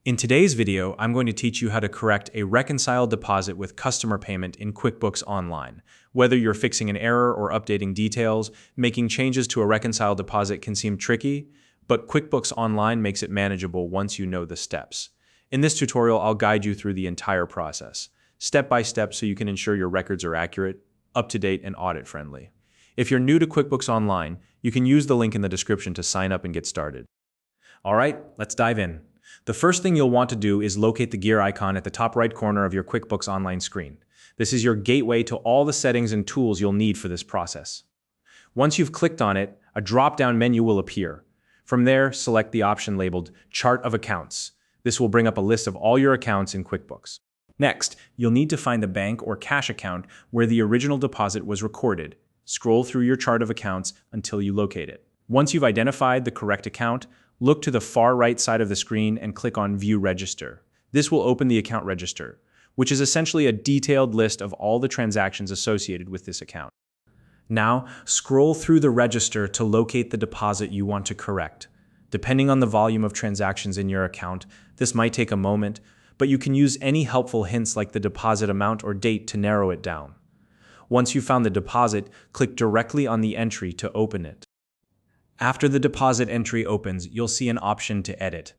In today's video, I'm going to teach you how to correct a reconciled deposit with customer payment in QuickBooks Online. Whether you're fixing an error or updating details, making changes to a reconciled deposit can seem tricky, but QuickBooks Online makes it manageable once you know the steps. In this tutorial, I'll guide you through the entire process, step by step, so you can ensure your records are accurate, up-to-date, and audit-friendly. If you're new to QuickBooks Online, you can use the link in the description to sign up and get started. All right, let's dive in. The first thing you'll want to do is locate the gear icon at the top right corner of your QuickBooks Online screen. This is your gateway to all the settings and tools you'll need for this process. Once you've clicked on it, a drop-down menu will appear. From there, select the option labeled Chart of Accounts. This will bring up a list of all your accounts in QuickBooks. Next, you'll need to find the bank or cash account where the original deposit was recorded. Scroll through your chart of accounts until you locate it. Once you've identified the correct account, look to the far right side of the screen and click on View Register. This will open the account register, which is essentially a detailed list of all the transactions associated with this account. Now, scroll through the register to locate the deposit you want to correct. Depending on the volume of transactions in your account, this might take a moment, but you can use any helpful hints like the deposit amount or date to narrow it down. Once you've found the deposit, click directly on the entry to open it. After the deposit entry opens, you'll see an option to edit.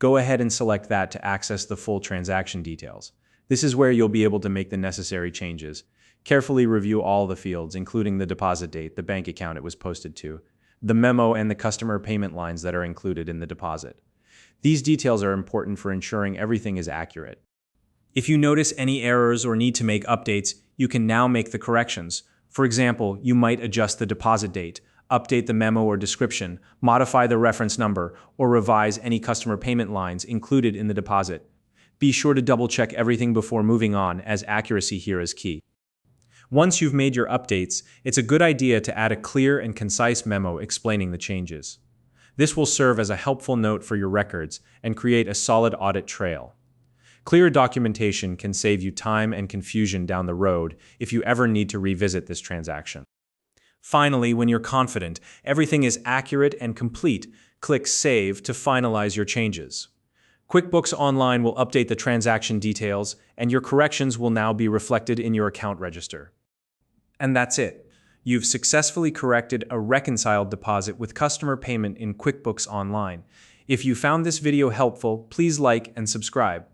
Go ahead and select that to access the full transaction details. This is where you'll be able to make the necessary changes. Carefully review all the fields, including the deposit date, the bank account it was posted to, the memo, and the customer payment lines that are included in the deposit. These details are important for ensuring everything is accurate. If you notice any errors or need to make updates, you can now make the corrections. For example, you might adjust the deposit date, update the memo or description, modify the reference number, or revise any customer payment lines included in the deposit. Be sure to double-check everything before moving on, as accuracy here is key. Once you've made your updates, it's a good idea to add a clear and concise memo explaining the changes. This will serve as a helpful note for your records and create a solid audit trail. Clear documentation can save you time and confusion down the road if you ever need to revisit this transaction. Finally, when you're confident everything is accurate and complete, click Save to finalize your changes. QuickBooks Online will update the transaction details, and your corrections will now be reflected in your account register. And that's it. You've successfully corrected a reconciled deposit with customer payment in QuickBooks Online. If you found this video helpful, please like and subscribe.